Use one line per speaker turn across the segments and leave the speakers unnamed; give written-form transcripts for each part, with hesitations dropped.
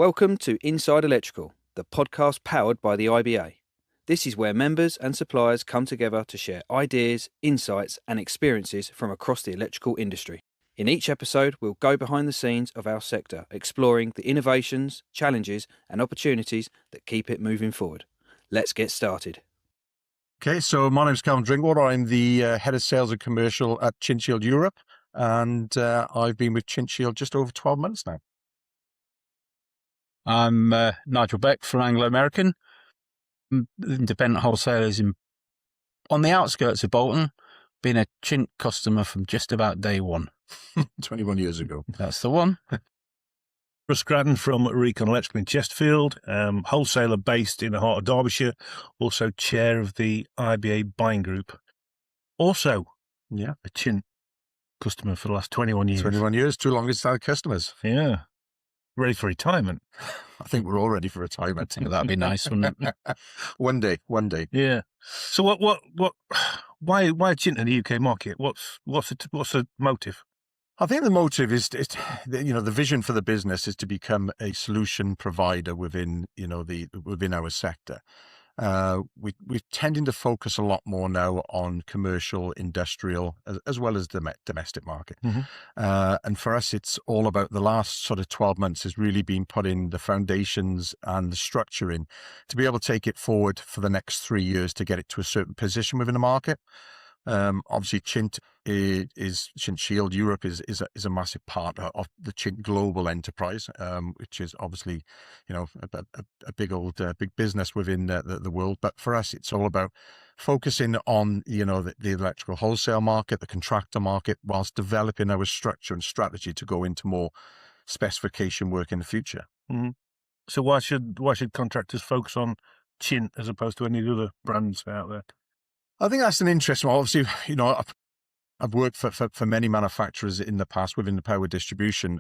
Welcome to Inside Electrical, the podcast powered by the IBA. This is where members and suppliers come together to share ideas, insights and experiences from across the electrical industry. In each episode, we'll go behind the scenes of our sector, exploring the innovations, challenges and opportunities that keep it moving forward. Let's get started.
Okay, so my name is Kelvin Drinkwater. I'm the Head of Sales and Commercial at Chint Europe, and I've been with Chint just over 12 months now.
I'm Nigel from Anglo American, independent wholesalers on the outskirts of Bolton, been a Chint customer from just about day one.
21 years ago.
That's the one.
Russ from Recon Electrical in Chesterfield, wholesaler based in the heart of Derbyshire, also chair of the IBA Buying Group. Also, a Chint customer for the last 21 years.
21 years, two longest our customers.
Yeah. Ready for retirement.
I think we're all ready for retirement.
That'd be nice, wouldn't it?
One day.
Yeah. So why Chint in the UK market? What's the motive?
I think the motive is, the vision for the business is to become a solution provider within our sector. We're tending to focus a lot more now on commercial, industrial, as well as the domestic market.
Mm-hmm.
And for us, it's all about the last sort of 12 months has really been putting the foundations and the structure in to be able to take it forward for the next 3 years to get it to a certain position within the market. Obviously, Chint Shield Europe is a massive part of the Chint global enterprise, which is obviously, a big business within the world. But for us, it's all about focusing on, the electrical wholesale market, the contractor market, whilst developing our structure and strategy to go into more specification work in the future.
Mm-hmm. So why should contractors focus on Chint as opposed to any of the other brands out there?
I think that's an interesting one. Obviously, I've worked for many manufacturers in the past within the power distribution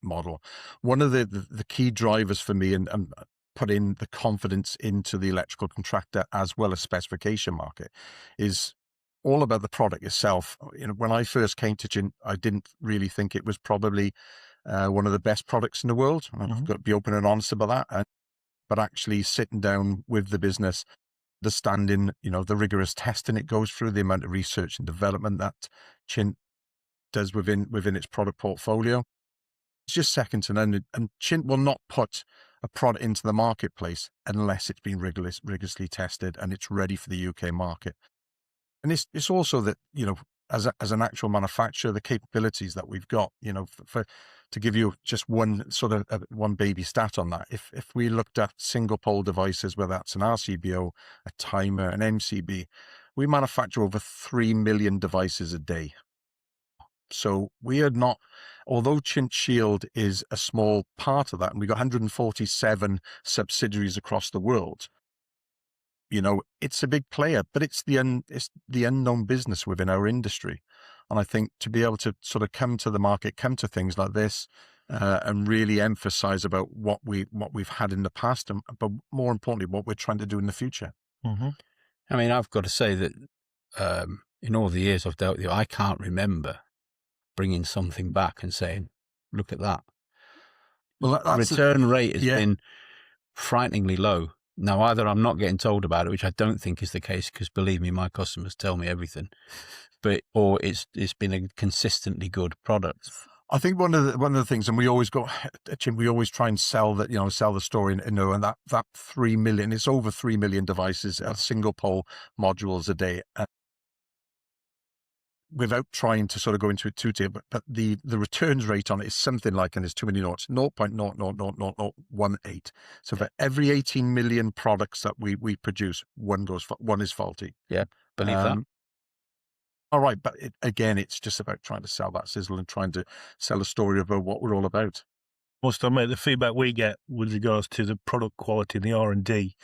model. One of the key drivers for me and putting the confidence into the electrical contractor as well as specification market is all about the product itself. When I first came to Chint, I didn't really think it was probably one of the best products in the world. I've got to be open and honest about that. But actually sitting down with the business, understanding, the rigorous testing it goes through, the amount of research and development that Chint does within its product portfolio, it's just second to none. And Chint will not put a product into the marketplace unless it's been rigorously tested and it's ready for the UK market. And it's also that, as an actual manufacturer, the capabilities that we've got, to give you just one sort of one baby stat on that. If we looked at single pole devices, whether that's an RCBO, a timer, an MCB, we manufacture over 3 million devices a day. So we are not, although Chint Shield is a small part of that, and we've got 147 subsidiaries across the world, it's a big player, but it's the unknown business within our industry. And I think to be able to sort of come to the market, come to things like this, and really emphasize about what we've had in the past, but more importantly, what we're trying to do in the future.
Mm-hmm. I mean, I've got to say that in all the years I've dealt with you, I can't remember bringing something back and saying, "Look at that."
Well,
the return rate has been frighteningly low. Now, either I'm not getting told about it, which I don't think is the case, because believe me, my customers tell me everything, or it's been a consistently good product.
I think one of the things, and we always try and sell that, sell the story, and that 3 million, it's over 3 million devices, single pole modules a day. Without trying to sort of go into it too deep, but the returns rate on it is something like, and there's too many notes, 0.00018. So for every 18 million products that we produce, one is faulty.
Yeah, believe that.
All right, but it's just about trying to sell that sizzle and trying to sell a story about what we're all about.
Must admit, the feedback we get with regards to the product quality and the R&D,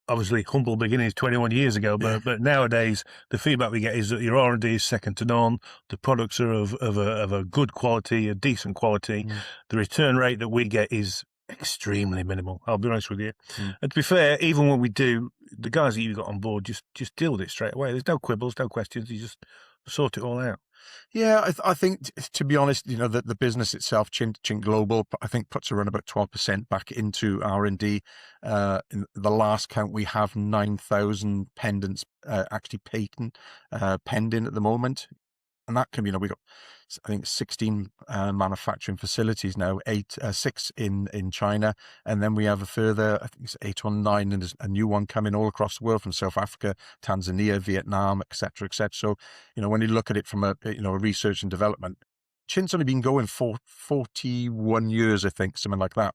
obviously humble beginnings 21 years ago, but nowadays the feedback we get is that your R&D is second to none. The products are of a good quality, a decent quality. The return rate that we get is extremely minimal. I'll be honest with you. And to be fair, even when we do, the guys that you've got on board just deal with it straight away. There's no quibbles, no questions. You just sort it all out.
Yeah, I think, to be honest, the business itself, Chint Global, I think puts around about 12% back into R&D. In the last count, we have 9,000 pendants actually pending at the moment. And that can be, we've got, I think, 16 manufacturing facilities now, 6 in China. And then we have a further, I think it's 8 or 9, and there's a new one coming all across the world from South Africa, Tanzania, Vietnam, et cetera, et cetera. So, when you look at it from a research and development, Chint's only been going for 41 years, I think, something like that.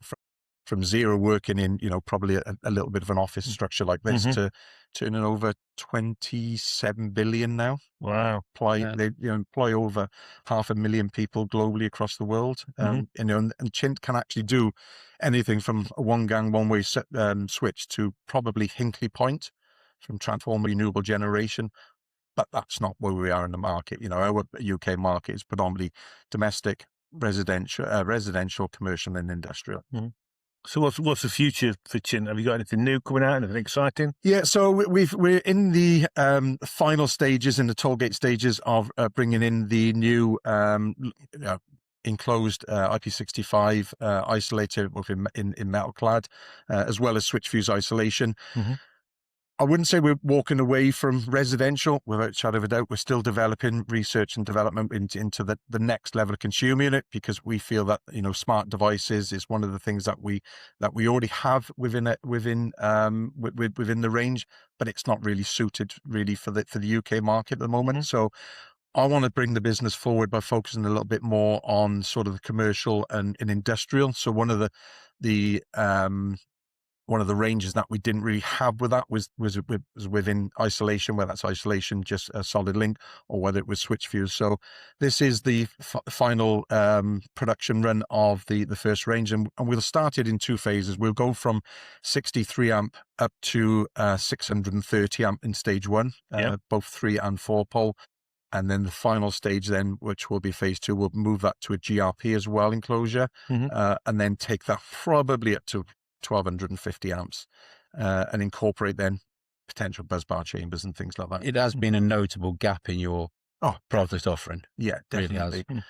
From zero, working in, probably a little bit of an office structure like this, to turning over 27 billion now.
Wow.
They employ over 500,000 people globally across the world. And Chint can actually do anything from a one-gang, one-way switch to probably Hinkley Point, from transformer renewable generation. But that's not where we are in the market. Our UK market is predominantly domestic, residential, commercial, and industrial.
So what's the future for Chint? Have you got anything new coming out, anything exciting?
Yeah, so we're in the final stages, in the tollgate stages of bringing in the new enclosed IP65 isolator in metal clad, as well as switch fuse isolation. I wouldn't say we're walking away from residential, without a shadow of a doubt. We're still developing research and development into the next level of consumer unit, because we feel that smart devices is one of the things that we already have within the range, but it's not really suited for the UK market at the moment. So I want to bring the business forward by focusing a little bit more on sort of the commercial and industrial. So one of the ranges that we didn't really have with that was within isolation, whether that's isolation, just a solid link, or whether it was switch fuse. So this is the final production run of the first range, and we'll start it in 2 phases. We'll go from 63 amp up to 630 amp in stage 1, both 3 and 4 pole. And then the final stage then, which will be phase 2, we'll move that to a GRP as well, enclosure, and then take that probably up to 1250 amps, and incorporate then potential busbar chambers and things like that.
It has been a notable gap in your product offering.
Yeah, definitely.
Really has.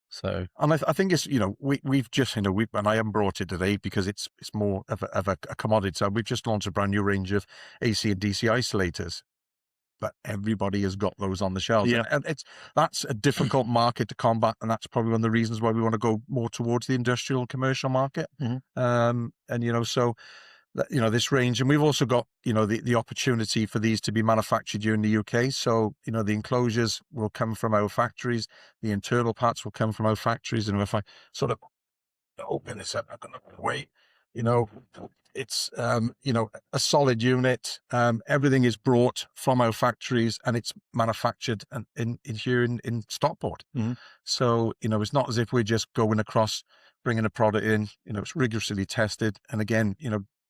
So,
and I think it's, we've just, and I haven't brought it today because it's more of a commodity. So we've just launched a brand new range of AC and DC isolators, but everybody has got those on the shelves.
Yeah.
And that's a difficult market to combat, and that's probably one of the reasons why we want to go more towards the industrial and commercial market. So this range, and we've also got the opportunity for these to be manufactured here in the UK. So the enclosures will come from our factories, the internal parts will come from our factories, and if I sort of open this up, I'm going to wait. It's a solid unit. Everything is brought from our factories, and it's manufactured here in Stockport. So it's not as if we're just going across, bringing a product in. It's rigorously tested, and again,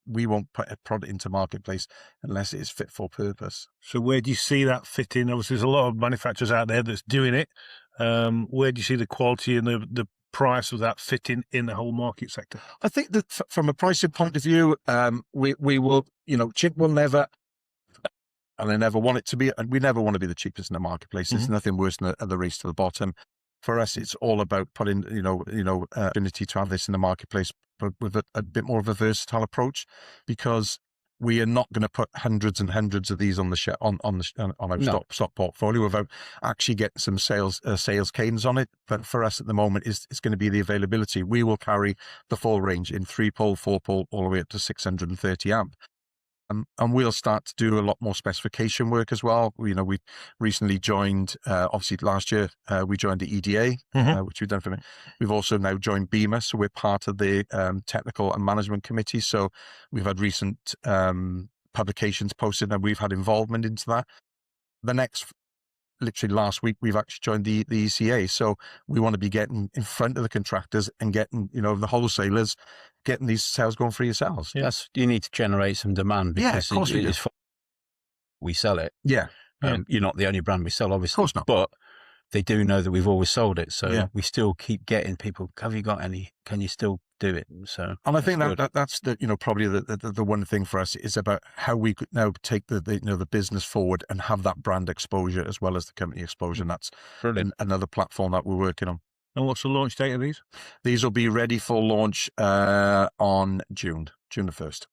we won't put a product into marketplace unless it is fit for purpose.
So where do you see that fit in? Obviously, there's a lot of manufacturers out there that's doing it. Where do you see the quality and the price of that fitting in the whole market sector?
I think that from a pricing point of view, we will, Chint will never, and I never want it to be, and we never want to be the cheapest in the marketplace. There's nothing worse than the race to the bottom. For us, it's all about putting, opportunity to have this in the marketplace, but with a bit more of a versatile approach, because we are not going to put hundreds and hundreds of these on our stock portfolio without actually getting some sales cadence on it. But for us at the moment, it's going to be the availability. We will carry the full range in 3 pole, 4 pole, all the way up to 630 amp. And we'll start to do a lot more specification work as well. We recently joined, obviously last year, we joined the EDA, which we've done for me. We've also now joined BEMA, so we're part of the technical and management committee. So we've had recent publications posted, and we've had involvement into that. Literally last week, we've actually joined the ECA. So we want to be getting in front of the contractors and getting, the wholesalers, getting these sales going for yourselves.
Yes, you need to generate some demand, because
of course
we sell it.
Yeah.
You're not the only brand we sell, obviously.
Of course not.
But they do know that we've always sold it. So
Yeah.
we still keep getting people, have you got any? Can you still do it? So,
and I think
good.
that's the, probably the one thing for us is about how we could now take the business forward and have that brand exposure as well as the company exposure. And that's
Brilliant.
another platform that we're working on.
And what's the launch date of these?
These will be ready for launch on June the 1st.